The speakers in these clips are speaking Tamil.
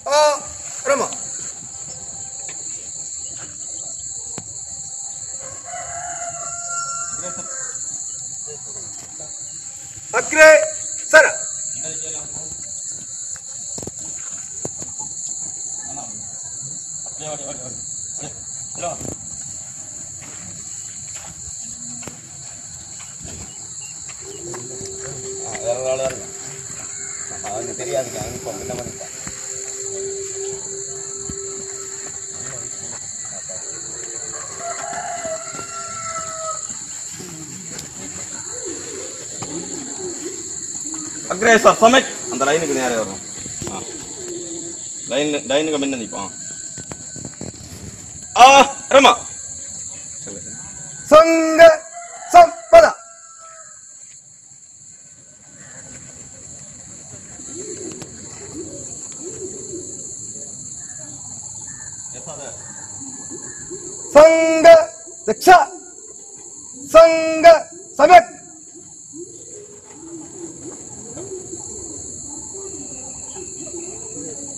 रम अग्रे सर अग्रे सर समय अंत लाइन नेरे वरुम लाइन मुन्न निप्पोम रम संग संपद संग दक्षा संग सम्यक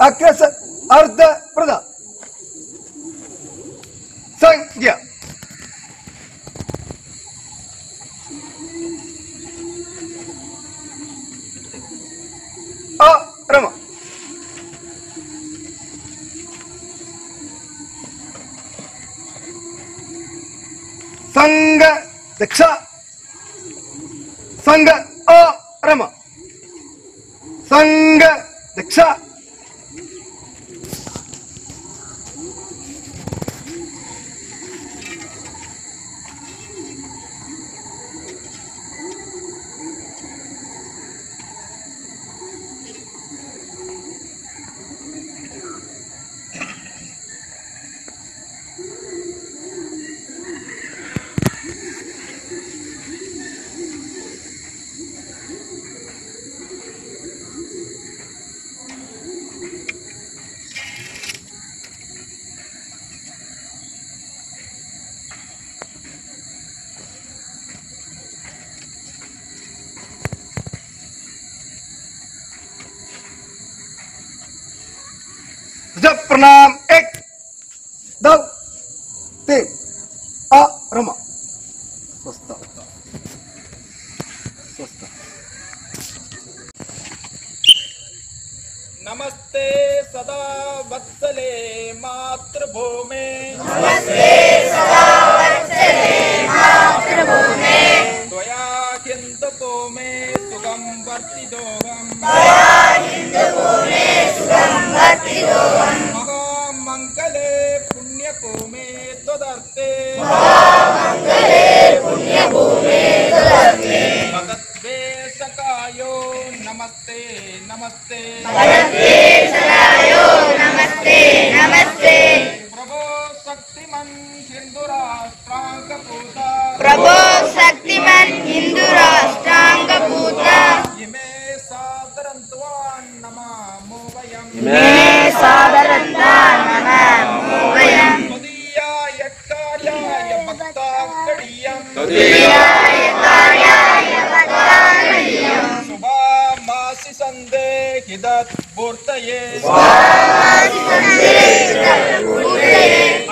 अग्रसर अर्ध प्रदा संज्ञा रम संग दक्षा संग रम संग दक्षा जब प्रणाम एक दो तीन रमा स्वस्थ स्वस्थ नमस्ते सदा वत्सले मातृभूमे नमस्ते सदा वत्सले मातृभूमे त्वया हिन्दुभूमे सुखं वर्तितोऽहम् त्वया हिन्दुभूमे सुखं वर्तितोऽहम् महामङ्गले पुण्यभूमे त्वदर्थे महामङ्गले पुण्यभूमे त्वदर्थे भगद्वेषकायो नमस्ते नमस्ते भगद्वेषकायो नमस्ते नमस्ते प्रभो शक्तिमन् हिन्दुराष्ट्राङ्गपूता प्रभो शक्तिमन् हिन्दुराष्ट्राङ्गपूता इमे सादरन्त्वान् नमामो वयम् इमे सादरन्तान् नमामो वयम् त्वदीयाय कार्याय भक्ताङ्गडीयम् त्वदीयाय कार्याय भक्ताङ्गडीयम् शुभामासि सन्देहिदत्पूर्तये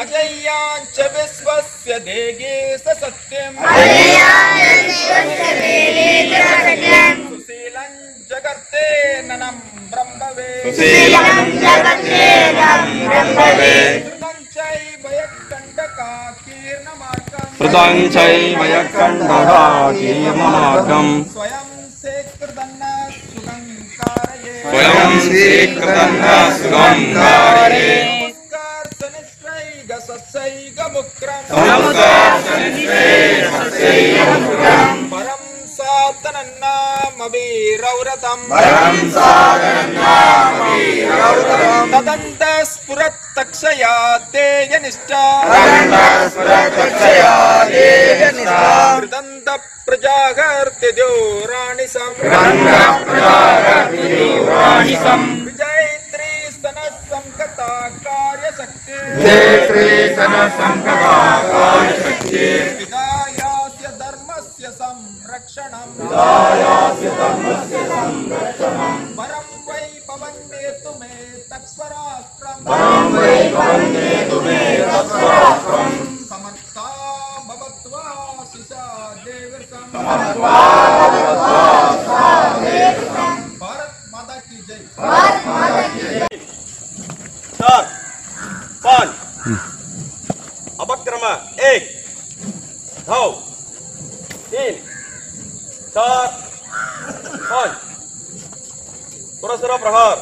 अजय्याञ्च विश्वस्य देगे सत्यम् सुशीलं जगत्ते ननं ब्रह्मवे कृतं चैव यत्कण्डकाकीर्णमार्गम् स्वयं सेकृतन्न सुखं कारये परं सातनन्नामभिरौरतम् तदन्तः स्फुरत्तक्षया तेजनिष्ठा कृदन्त प्रजागर्त्यजो राणिसम् विजयत्री स्तनः संकता कार्यशक्ति विदायास्य धर्मस्य संरक्षणम् परं वै पवन्नेतु मे तत्पराक्रम समर्था भवत्वा शिषा देवर्षं भारत माता की जय। 4 5 अपक्रम 1 2 3 4 5 पुरस्सर प्रहार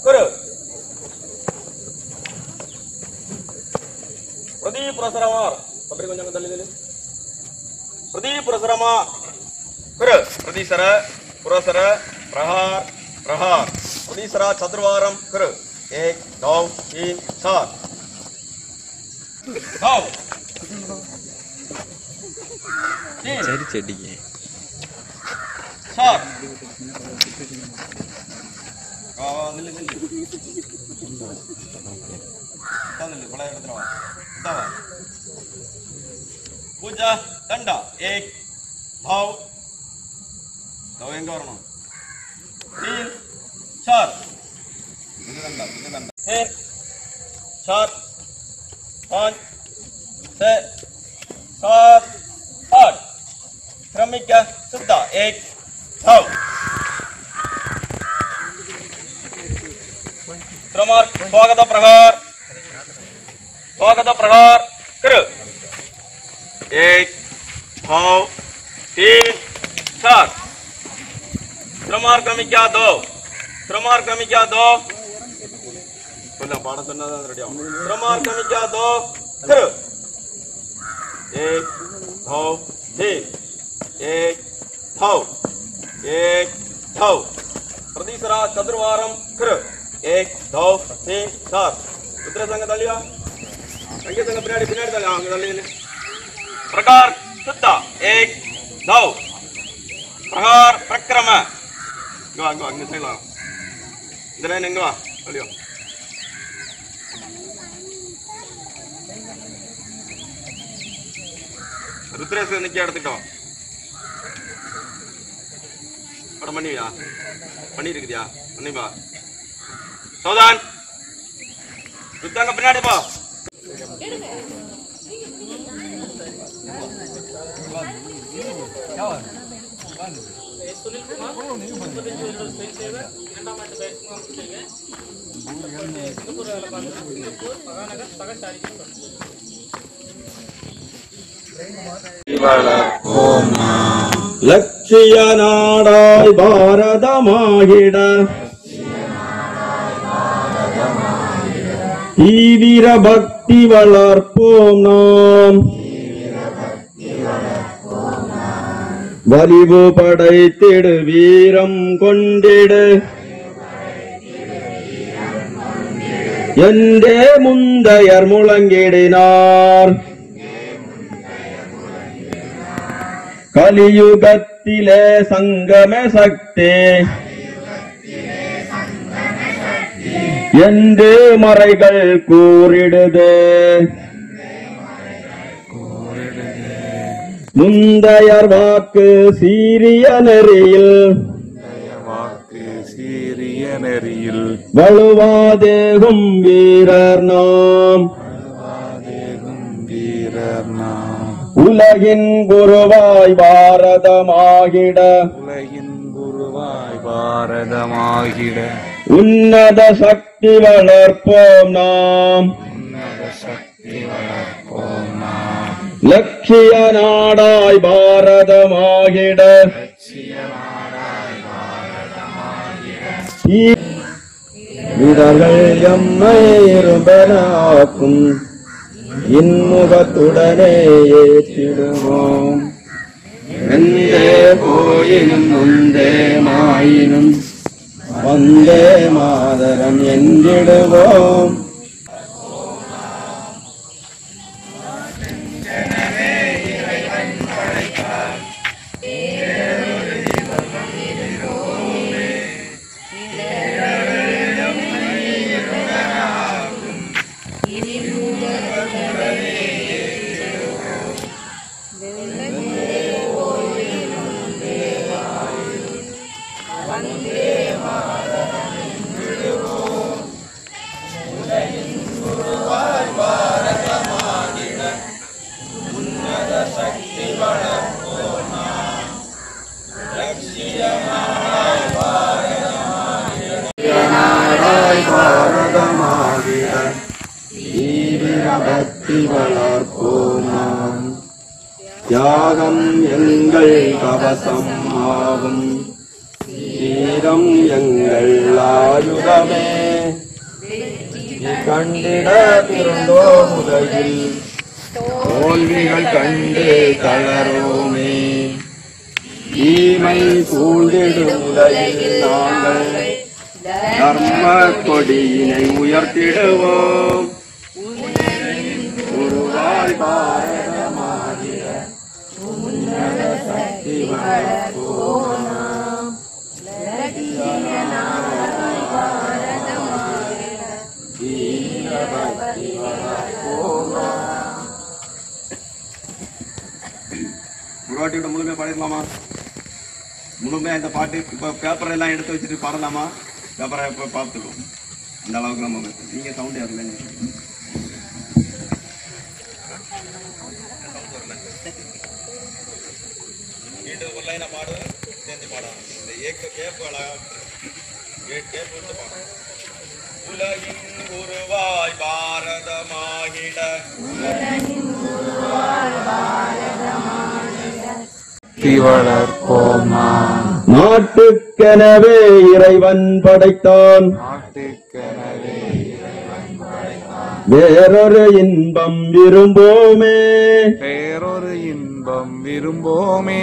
कर प्रदीप पुरस्सरमार सबरी கொஞ்சம் தள்ளி प्रदीप पुरस्सरमार कर प्रदीसर पुरस्सर प्रहार प्रदीसर चतुर्वारम कर 1 2 3 4 धाव சரி செடிங்க 4 पूजा दंडा 1 भाव दो एंग वरणम 3 4 दंडा 4 5 6 7 8 क्रमिक शुद्ध 1 भाव स्वागत प्रहार कर 1 भाव 3 4 क्रमार क्रमिका 2 पाड़ रेडी क्रमार क्रमिका 2 कर 1 भाव 3 1 भाव प्रदीसरा चतुर्वारम कर 1 2 3 4 रुद्र संग तलिया संगे संग पिनाडी तलिया अंग तल्ली प्रकार शुद्ध 1 2 प्रहार प्रक्रम गो अंग सैला इधर निंग वा तलियो रुद्रेश निक्की எடுத்துட்டோ படம் பண்ணியா பண்ணி இருக்குதியா பண்ணிப்பா சௌதான் रुद्रांग पिनाडी पा லட்சிய நாடாய் பாரதமாகிட தீவிர பக்தி வளர்ப்போம் நாம் வலிவு படைத்திடு வீரம் கொண்டிடு எந்தே முந்தையர் முழங்கிடினார் கலியுகத்திலே சங்கம சக்தி என்று மறைகள் கூறிடுது முந்தையர் வாக்கு சீரிய நெறியில் வலுவாதேகும் வீரர் நாம் உலகின் குருவாய் பாரதமாகிட உன்னத சக்தி வளர்ப்போம் நாம் லட்சிய நாடாய் பாரதமாகிட வீரர்கள் எம்மை இரும்பனாக்கும் இன்முகத்துடனே ஏற்றிடுவோம் எந்தே போயினும் முந்தே மாயினும் வந்தே மாதரம் என்றிடுவோம் वन्दे मातरम् சக்தி வளர்ப்போம் நாம். தியாகம் எங்கள் கவசம் ஆகும், தீரம் எங்கள் ஆயுதமே. கண்டிட பிறந்தோ உலகில் தோல்விகள் கண்டு தளரோமே. தீமை சூழ்ந்திடும் உலகில் நாங்கள் தர்ம கொடியினை உயர்த்திடுவோம். உருவாய் பாரதமாகிற உன்னத சக்தி வளர்ப்போம் நாம். வீரபக்தி வளர்ப்போம் நாம். ஒரு வாட்டி விட முழுமையா பாடிடலாமா? முழுமையா இந்த பாட்டு இப்ப பேப்பர் எல்லாம் எடுத்து வச்சுட்டு பாடலாமா? பேப்பரை இப்ப பார்த்துருவோம். அந்த அளவுக்கு நம்ம நீங்க சவுண்ட் வரல. வீட்டு ஒரு லைனா பாடு, சேர்ந்து பாடலாம். இந்த கேப்பு அழகா கேப்பு விட்டு பாடலாம். உலகின் உருவாய் பாரதமாகிட வளர்ப்போம் நாம். நாட்டுக்கெனவே இறைவன் படைத்தான், வேறொரு இன்பம் விரும்போமே. வேறொரு இன்பம் விரும்போமே.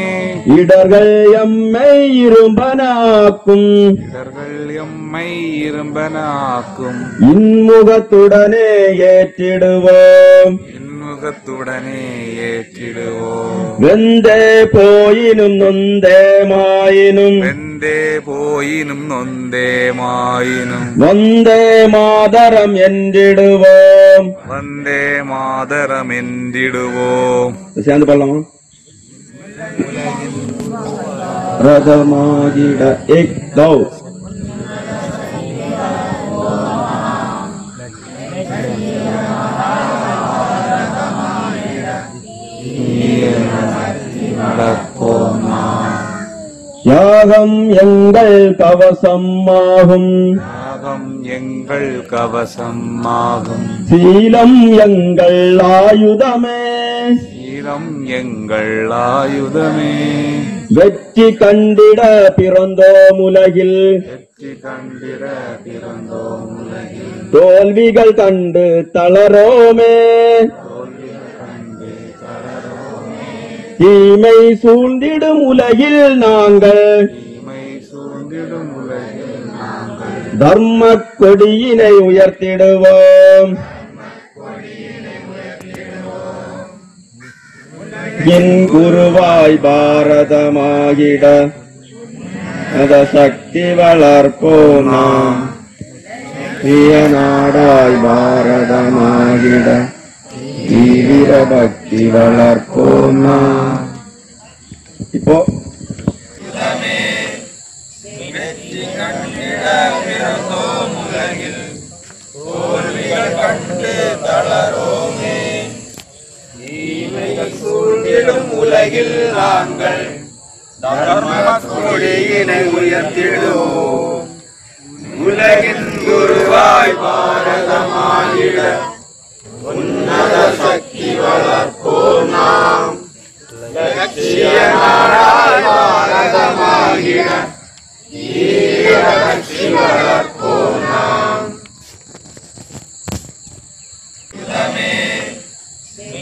இடர்கள் எம்மை இரும்பனாக்கும், இடர்கள் எம்மை இரும்பனாக்கும். இன்முகத்துடனே ஏற்றிடுவோம், இன்முகத்துடனே ஏற்றிடுவோம். வெந்தே போயினும் நொந்தே மாயினும், வெந்தே போயினும் நொந்தே மாயினும். வந்தே மாதரம் என்றிடுவோம். வந்தே மாதரம் என்றிடுவோம். சேர்ந்து பாடலாமா? ரதமாகிட எக் தௌ. வளர்ப்போம் நாம். யாகம் எங்கள் கவசமாகும், யாகம் எங்கள் கவசமாகும். சீலம் எங்கள் ஆயுதமே. சீலம் எங்கள் ஆயுதமே. வெற்றி கண்டிட பிறந்தோம் உலகில், வெற்றி கண்டிட பிறந்தோம் உலகில். தோல்விகள் கண்டு தளரோமே. தீமை சூழ்ந்திடும் உலகில் நாங்கள், தீமை சூழ்ந்திடும் உலகில் நாங்கள் தர்ம கொடியினை உயர்த்திடுவோம். என் குருவாய் பாரதமாகிட அத சக்தி வளர்ப்போம் நாம். நாடாய் பாரதமாகிட வீர பக்தி வளர்ப்போம் நாம். இப்போ சூழ்ந்திடும் உலகில் நாங்கள் தர்ம கொடியினை உயர்த்திடுவோம். உலகின் குருவாய் பாரதமாகிட உன்னத சக்தி வளர்ப்போம் நாம். லட்சிய நாடாய் பாரதமாகிட வீர பக்தி வளர்ப்போம் நாம்.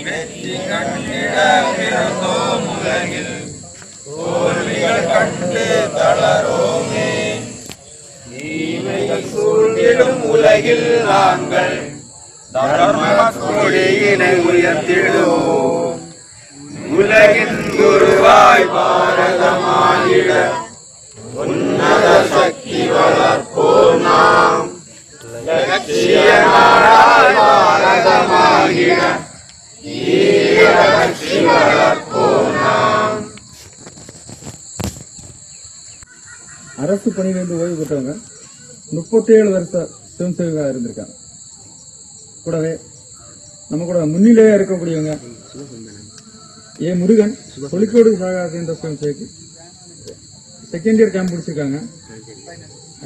வெற்றி கண்டிட பிறந்தோம் உலகில், தோல்விகள் கண்டு தளரோமே. தீமைகள் சூழ்ந்திடும் உலகில் நாங்கள் தர்ம கொடியினை உயர்த்திடுவோம். உலகின் குருவாய் பாரதமாகிட உன்னத சக்தி வளர்ப்போம் நாம். லட்சிய நாடாய் பாரதமாகிட வீர பக்தி வளர்ப்போம் நாம். அரசு பணியிலிருந்து ஓய்வு பெற்றவங்க 37 வருஷ சுயசேவகா இருந்திருக்காங்க. கூடவே நம்ம கூட முன்னிலையா இருக்கக்கூடியவங்க முருகன் தொழிற்கோடு சாகா சேர்ந்த சுயசேவகி செகண்ட் இயர் கேம்ப் முடிச்சிருக்காங்க.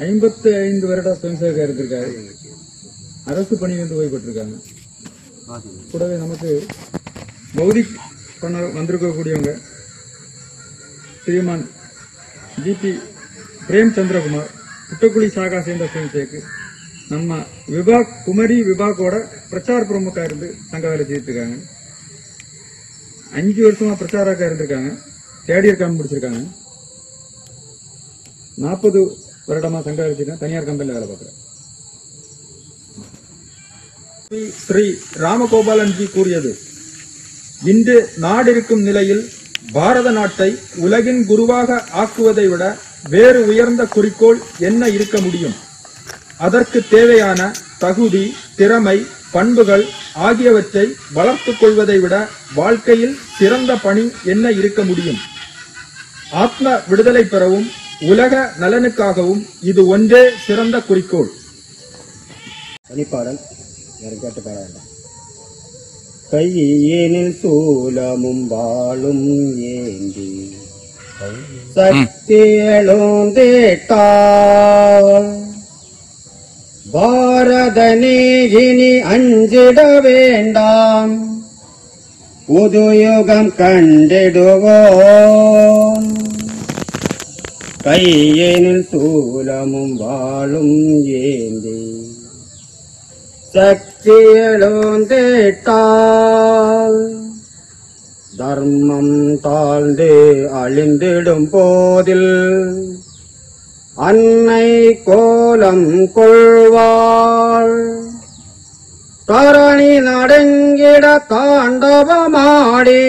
55 வருட சுயசேவகா இருந்திருக்காரு. அரசு பணியிலிருந்து ஓய்வு பெற்றிருக்காங்க. கூடவே நமக்கு பௌதிக் பண்ண வந்திருக்கக்கூடியவங்க ஸ்ரீமான் ஜிபி பிரேம் சந்திரகுமார் புட்டக்குழி சாகா சேர்ந்த சுயசேக்கு நம்ம விபாக் குமரி விபாக்கோட பிரச்சார பிரமுகா இருந்து சங்க வேலை செய்துட்டு இருக்காங்க. 5 வருஷமா பிரச்சாரக்கா இருந்திருக்காங்க. தேர்ட் இயர் காம் முடிச்சிருக்காங்க. 40 வருடமா சங்க வேலை செய்யறேன். தனியார் கம்பெனில வேலை பார்க்கிறேன். ஸ்ரீ ராமகோபாலன்ஜி கூறியது, இன்று நாடிருக்கும் நிலையில் பாரத நாட்டை உலகின் குருவாக ஆக்குவதை விட வேறு உயர்ந்த குறிக்கோள் என்ன இருக்க முடியும்? அதற்கு தேவையான தகுதி, திறமை, பண்புகள் ஆகியவற்றை வளர்த்துக் கொள்வதை விட வாழ்க்கையில் சிறந்த பணி என்ன இருக்க முடியும்? ஆத்ம விடுதலை பெறவும் உலக நலனுக்காகவும் இது ஒன்றே சிறந்த குறிக்கோள். தனிப்பாடல் யாரும் கேட்டு பாட வேண்டாம். கையினில் சூலமும் வாளும் ஏந்தி சக்தி எழுந்தேட்டாள் பாரதனே இனி அஞ்சிட வேண்டாம், புதுயுகம் கண்டிடுவோம். கையினில் சூலமும் வாளும் ஏந்தி சக்தி எழுந்தேட்டால் தர்மம் தாழ்ந்து அழிந்திடும் போதில் அன்னை கோலம் கொள்வாள். தரணி நடுங்கிட தாண்டவமாடி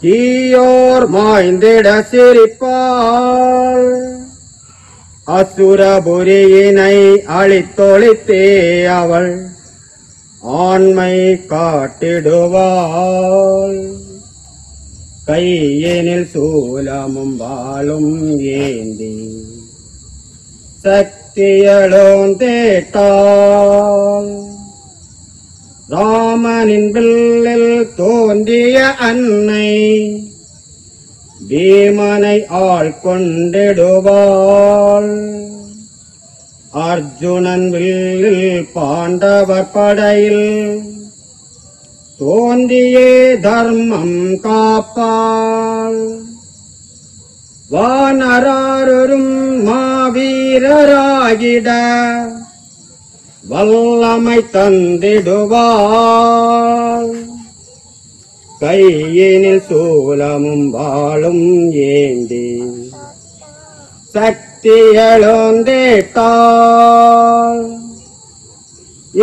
தீயோர் மாய்ந்திட சிரிப்பாள். அசுரபுரியினை அழித்தொழித்தே அவள் ஆண்மை காட்டிடுவாள். கையினில் சூலமும் வாளும் ஏந்தி சக்தி எழுந்தேட்டாள். ராமனின் வில்லில் தோன்றிய அன்னை பீமனை ஆள்கொண்டிடுவாள். அர்ஜுனன் வில்லில் பாண்டவர் படையில் தோன்றியே தர்மம் காப்பாள். வானராரும் மாவீரராகிட வல்லமை தந்திடுவாள். கையினில் சூலமும் வாளும் ஏந்தி சக்தி எழுந்தேட்டாள்.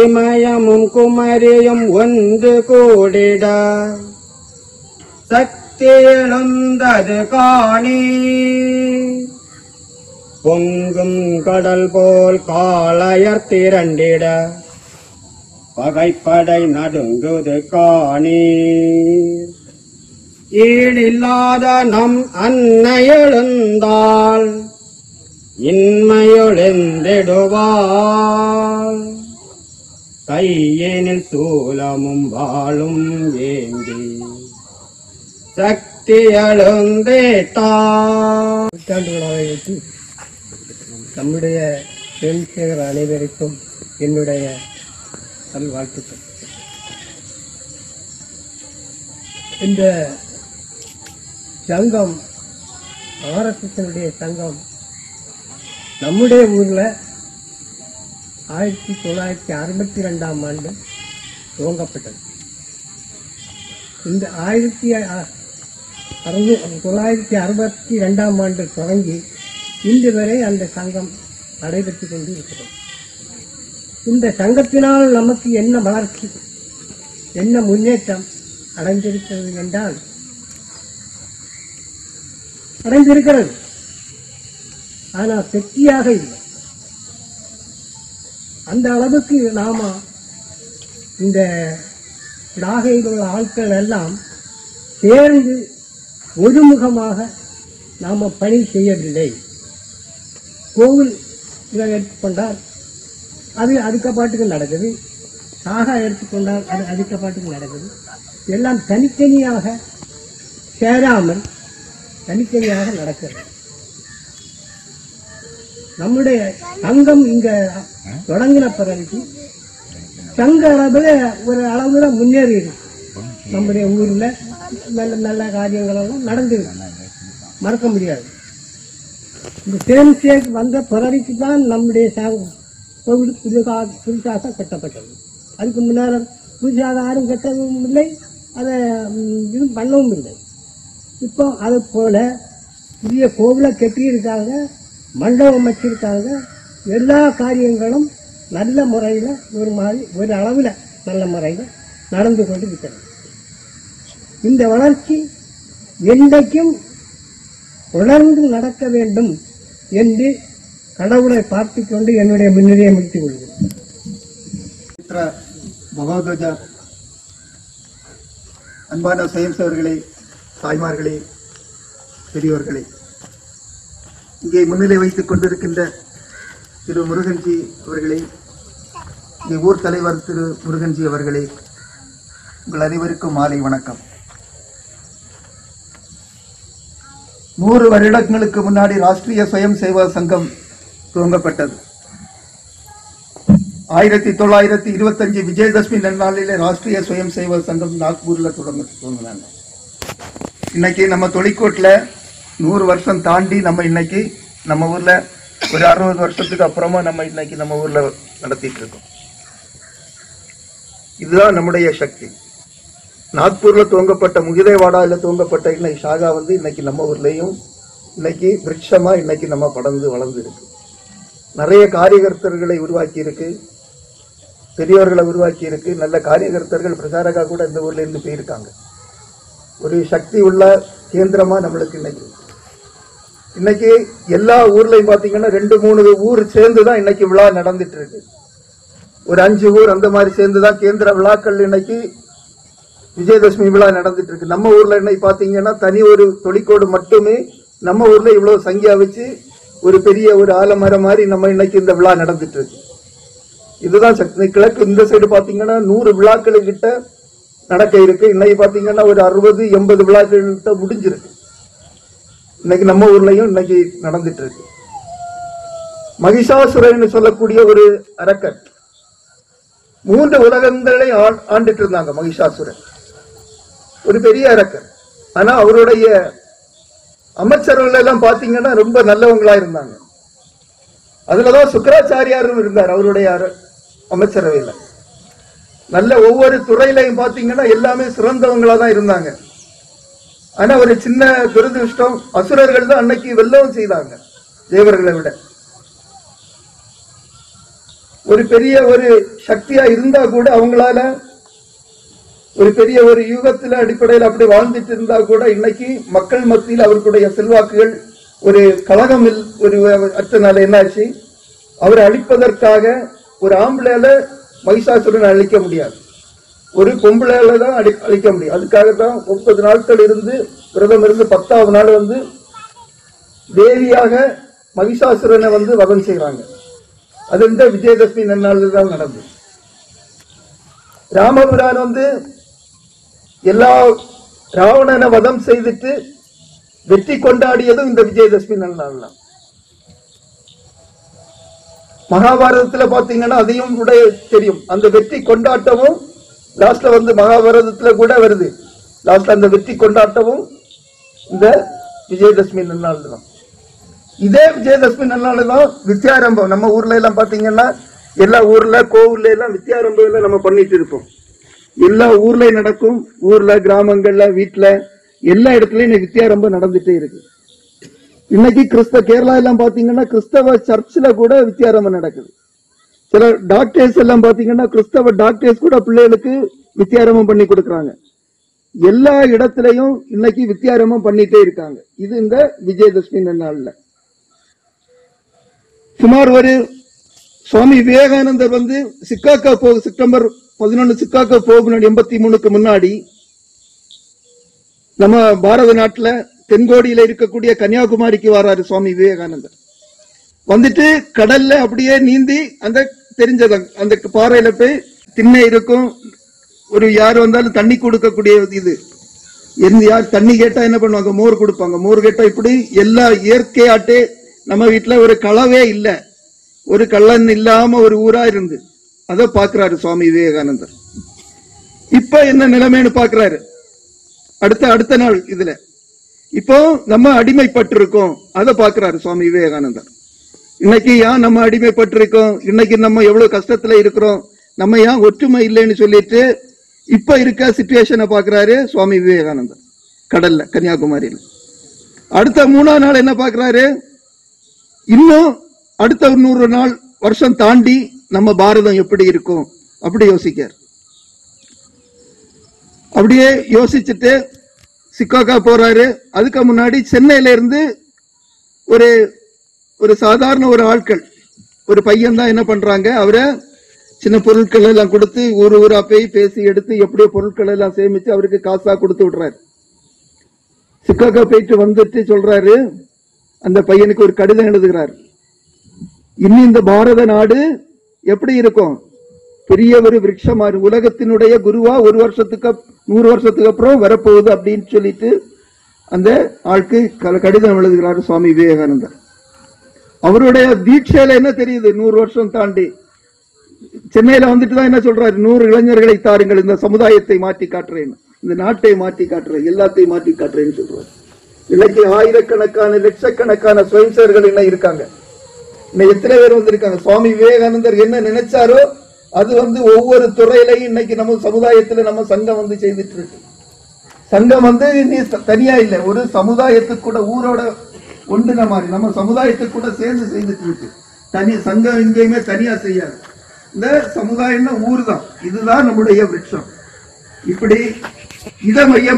இமயமும் குமரியும் ஒன்று கூடிட சக்தி எழுந்தது காணி. பொங்கும் கடல் போல் காளையர் திரண்டிட பகைப்படை நடுங்குது காணி. ஈடில்லாத நம் அன்னை எழுந்தாள் இன்மையொழிந்திடுவாள். கையினில் சூலமும் வாளும் ஏந்தி சக்தி எழுந்தேட்டாள். நூற்றாண்டுகளாக நம்முடைய சேகர் அனைவருக்கும் என்னுடைய வாழ்த்துக்கள். இந்த சங்கம் ஆர்எஸ்எஸ் சங்கம் நம்முடைய ஊர்ல 1962ஆம் ஆண்டு துவங்கப்பட்டது. இந்த 1962ஆம் ஆண்டு தொடங்கி இன்று வரை அந்த சங்கம் நடைபெற்றுக் கொண்டு இருக்கிறது. இந்த சங்கத்தினால் நமக்கு என்ன வளர்ச்சி, என்ன முன்னேற்றம் அடைந்திருக்கிறது என்றால் அடைந்திருக்கிறது. ஆனால் வெற்றியாக இல்லை. அந்த அளவுக்கு நாம இந்த நாகையில் உள்ள ஆட்கள் எல்லாம் சேர்ந்து ஒருமுகமாக நாம பணி செய்யவில்லை. கோவில் இதை எடுத்துக்கொண்டால் அது அதுக்கப்பாட்டுக்கு நடக்குது. சாகா எடுத்துக்கொண்டால் அது அதுக்கப்பாட்டுக்கு நடக்குது. எல்லாம் தனித்தனியாக சேராமல் தனித்தனியாக நடக்கிறது. நம்முடைய சங்கம் இங்க தொடங்கின பிறகு சங்க அளவில் ஒரு அளவுல முன்னேறி இருக்கு. நம்முடைய ஊர்ல நல்ல நல்ல காரியங்கள் எல்லாம் நடந்துருக்கு, மறக்க முடியாது. இந்த தேன்சேக் வந்த பிறகு தான் நம்முடைய கோவில் புதுசாக கட்டப்பட்டது. அதுக்கு முன்னால் புதுசாக யாரும் கட்டவும் இல்லை, அதை இது பண்ணவும் இல்லை. இப்போ அது போல புதிய கோவிலை கட்டியிருக்காங்க, மண்டபம் வச்சிருக்காங்க. எல்லா காரியங்களும் நல்ல முறையில் ஒரு மாதிரி ஒரு அளவில் நல்ல முறையில் நடந்து கொண்டு இருக்கிறது. இந்த வளர்ச்சி என்றைக்கும் தொடர்ந்து நடக்க வேண்டும் என்று கடவுளை பார்த்துக் கொண்டு என்னுடைய முன்னுரையை முடித்துக் கொள்கிறேன். மகோத்வஜ அன்பான சுயம் சேவர்களே, தாய்மார்களே, பெரியோர்களே, இங்கே முன்னிலை வைத்துக் கொண்டிருக்கின்ற திரு முருகன்ஜி அவர்களே, இங்கே ஊர் தலைவர் திரு முருகன்ஜி அவர்களே, உங்கள் அனைவருக்கும் மாலை வணக்கம். 100 வருடங்களுக்கு முன்னாடி ராஷ்டிரிய சுயம் சேவா சங்கம் துவங்கப்பட்டது. 1925 விஜயதசமி நன்னாளிலே ராஷ்டிரிய சுயம் சேவா சங்கம் நாக்பூர்ல துவங்கினாங்க. இன்னைக்கு நம்ம தொழிற்கோட்டில் 100 வருஷம் தாண்டி நம்ம இன்னைக்கு நம்ம ஊர்ல ஒரு 60 வருஷத்துக்கு அப்புறமா நம்ம இன்னைக்கு நம்ம ஊர்ல நடத்திட்டு இருக்கோம். இதுதான் நம்முடைய சக்தி. நாக்பூர்ல துவங்கப்பட்ட முகிதேவாடால துவங்கப்பட்ட இன்னைக்கு ஷாகா இன்னைக்கு நம்ம ஊர்லயும் இன்னைக்கு விருட்சமா இன்னைக்கு நம்ம படர்ந்து வளர்ந்து இருக்கு. நிறைய காரியகர்த்தர்களை உருவாக்கி இருக்கு, பெரியவர்களை உருவாக்கி இருக்கு. நல்ல காரியகர்த்தர்கள் பிரசாரகா கூட இந்த ஊர்ல இருந்து போயிருக்காங்க. ஒரு சக்தி உள்ள கேந்திரமா நம்மளுக்கு இன்னைக்கு எல்லா ஊர்லயும் பாத்தீங்கன்னா 2-3 ஊர் சேர்ந்துதான் இன்னைக்கு விழா நடந்துட்டு இருக்கு. ஒரு 5 ஊர் அந்த மாதிரி சேர்ந்துதான் கேந்திர விழாக்கள் இன்னைக்கு விஜயதசமி விழா நடந்துட்டு இருக்கு. நம்ம ஊர்ல இன்னைக்கு பாத்தீங்கன்னா தனி ஒரு தொழிற்கோடு மட்டுமே நம்ம ஊர்ல இவ்வளவு சங்கியா வச்சு ஒரு பெரிய ஒரு ஆலமரம் மாதிரி நம்ம இன்னைக்கு இந்த விழா நடந்துட்டு இருக்கு. இதுதான் சக்தி. கிழக்கு இந்த சைடு பாத்தீங்கன்னா 100 விழாக்கள் கிட்ட நடக்க இருக்கு. இன்னைக்கு பாத்தீங்கன்னா ஒரு 60-80 விழாக்கள் கிட்ட முடிஞ்சிருக்கு. இன்னைக்கு நம்ம ஊர்லயும் இன்னைக்கு நடந்துட்டு இருக்கு. மகிஷாசுரன் சொல்லக்கூடிய ஒரு அரக்கன் 3 உலகங்களை ஆண்டுட்டு இருந்தாங்க. மகிஷாசுரன் ஒரு பெரிய அரக்கன். ஆனா அவருடைய அமைச்சர்கள் எல்லாம் பாத்தீங்கன்னா ரொம்ப நல்லவங்களா இருந்தாங்க. அதுலதான் சுக்கராச்சாரியாரும் இருந்தார். அவருடைய அமைச்சரவையில நல்ல ஒவ்வொரு துறையிலையும் பாத்தீங்கன்னா எல்லாமே சிறந்தவங்களா தான் இருந்தாங்க. ஆனா ஒரு சின்ன துரதிருஷ்டம், அசுரர்கள் தான் அன்னைக்கு வெல்லவும் செய்தாங்க தேவர்களை விட. ஒரு பெரிய ஒரு சக்தியா இருந்தா கூட அவங்களால ஒரு பெரிய ஒரு யுகத்துல அடிப்படையில் அப்படி வாழ்ந்துட்டு இருந்தா கூட இன்னைக்கு மக்கள் மத்தியில் அவர்களுடைய செல்வாக்குகள் ஒரு கலகம் ஒரு அற்றனால என்னாச்சு, அவரை அழிப்பதற்காக ஒரு ஆம்பளையால மகிஷாசுரனை அழிக்க முடியாது, ஒரு பொம்பளையால தான் அழிக்க முடியும். அதுக்காகத்தான் 30 நாட்கள் இருந்து விரதம் இருந்து 10ஆவது நாள் தேவியாக மகிஷாசுரனை வதம் செய்யறாங்க. அது இந்த விஜயதசமி நன்னாளில் தான் நடந்தது. ராமபிரான் எல்லா ராவணனை வதம் செய்துட்டு வெற்றி கொண்டாடியதும் இந்த விஜயதசமி நன்னாள் தான். மகாபாரதத்துல பாத்தீங்கன்னா அதையும் கூட தெரியும். அந்த வெற்றி கொண்டாட்டமும் லாஸ்ட்ல மகாபாரதத்துல கூட வருது. லாஸ்ட்ல அந்த வெற்றி கொண்டாட்டமும் இந்த விஜயதசமி நன்னாள் தான். இதே விஜயதசமி நன்னாள் தான் வித்யாரம்பம். நம்ம ஊர்ல எல்லாம் பாத்தீங்கன்னா எல்லா ஊர்ல கோவில்ல எல்லாம் வித்யாரம்பம் எல்லாம் நம்ம பண்ணிட்டு இருப்போம். எல்லா ஊர்லயும் நடக்கும். ஊர்ல, கிராமங்கள்ல, வீட்டுல எல்லா இடத்துலயும் வித்யாரம்பம் நடந்துட்டே இருக்கு. இன்னைக்கு கேரளா எல்லாம் பாத்தீங்கன்னா கிறிஸ்தவ சர்ச்சில் கூட வித்யாரம்பம் நடக்குது. சில டாக்டர்ஸ் எல்லாம் பாத்தீங்கன்னா கிறிஸ்தவ டாக்டர்ஸ் கூட பிள்ளைகளுக்கு வித்யாரம்பம் பண்ணி கொடுக்கறாங்க. எல்லா இடத்துலயும் இன்னைக்கு வித்யாரம்பம் பண்ணிட்டே இருக்காங்க. இது இந்த விஜயதசமி நன்னாள்ல. சுமார் ஒரு சுவாமி விவேகானந்தர் சிக்காகோ செப்டம்பர் 11 சிக்காகோ போகணும் 83க்கு முன்னாடி நம்ம பாரத நாட்டுல தென்கோடியில இருக்கக்கூடிய கன்னியாகுமரிக்கு வராரு சுவாமி விவேகானந்தர். வந்துட்டு கடல்ல அப்படியே நீந்தி அந்த தெரிஞ்சது அந்த பாறையில போய் திண்ணை இருக்கும், ஒரு யார் வந்தாலும் தண்ணி கொடுக்கக்கூடிய இது யார் தண்ணி கேட்டா என்ன பண்ணுவாங்க, மோர் கொடுப்பாங்க. மோர் கேட்டா இப்படி எல்லா இயற்கையாட்டே நம்ம வீட்டுல ஒரு களவே இல்ல, ஒரு கள்ளன் இல்லாம ஒரு ஊரா இருந்து அதை பார்க்கிறாரு சுவாமி விவேகானந்தர். இப்ப என்ன நிலைமைன்னு பார்க்கிறாரு. அடுத்த நாள் இதுல இப்போ நம்ம அடிமைப்பட்டு இருக்கோம், அதை பார்க்கிறாரு சுவாமி விவேகானந்தர். இன்னைக்கு ஏன் நம்ம அடிமைப்பட்டு இருக்கோம், இன்னைக்கு நம்ம எவ்வளவு கஷ்டத்துல இருக்கிறோம், நம்ம ஏன் ஒற்றுமை இல்லைன்னு சொல்லிட்டு இப்ப இருக்க சிச்சுவேஷனை பார்க்கிறாரு சுவாமி விவேகானந்தர் கடல்ல, கன்னியாகுமரியில். அடுத்த 3ஆம் நாள் என்ன பார்க்கிறாரு, இன்னும் அடுத்த 100 வருஷம் தாண்டி நம்ம பாரதம் எப்படி இருக்கும் அப்படி யோசிக்கார். அப்படியே யோசிச்சுட்டு சிக்காகோ போறாரு. அதுக்கு முன்னாடி சென்னையில இருந்து ஒரு சாதாரண ஒரு ஆட்கள், ஒரு பையன் தான் என்ன பண்றாங்க, அவரை சின்ன பொருட்கள் எல்லாம் கொடுத்து ஊரா போய் பேசி எடுத்து எப்படியோ பொருட்கள் எல்லாம் சேமிச்சு அவருக்கு காசா கொடுத்து விடுறாரு. சிக்காகோ போயிட்டு வந்துட்டு சொல்றாரு, அந்த பையனுக்கு ஒரு கடிதம் எழுதுகிறார். இனி இந்த பாரத நாடு எப்படி இருக்கும், பெரிய ஒரு விருட்சமா, உலகத்தினுடைய குருவா 100 வருஷத்துக்கு அப்புறம் வரப்போகுது அப்படின்னு சொல்லிட்டு அந்த ஆளுக்கு கடிதம் எழுதுகிறார் சுவாமி விவேகானந்தர். அவருடைய தீட்சையில என்ன தெரியுது, 100 வருஷம் தாண்டி சென்னையில வந்துட்டு தான் என்ன சொல்றாரு, 100 இளைஞர்களை தாருங்கள், இந்த சமுதாயத்தை மாற்றி காட்டுறேன், இந்த நாட்டை மாற்றி காட்டுறேன், எல்லாத்தையும் மாற்றி காட்டுறேன்னு சொல்றாரு. இன்னைக்கு ஆயிரக்கணக்கான லட்சக்கணக்கான சுயம்சேவர்கள் என்ன இருக்காங்க, இன்னைக்கு எத்தனை பேர் வந்திருக்காங்க. சுவாமி விவேகானந்தர் என்ன நினைச்சாரோ அது ஒவ்வொரு துறையிலையும் இன்னைக்கு நம்ம சமுதாயத்துல நம்ம சங்கம் செய்துட்டு இருக்கு. சங்கம் நீ தனியா இல்லை, ஒரு சமுதாயத்துக்கு கூட ஊரோட ஒன்றுன மாதிரி நம்ம சமுதாயத்துக்கு கூட சேர்ந்து செய்துட்டு இருக்கு. தனி சங்கம் எங்கேயுமே தனியா செய்யாது. இந்த சமுதாயம்னா ஊர் தான், இதுதான் நம்முடைய விருட்சம். இப்படி இதை மையம்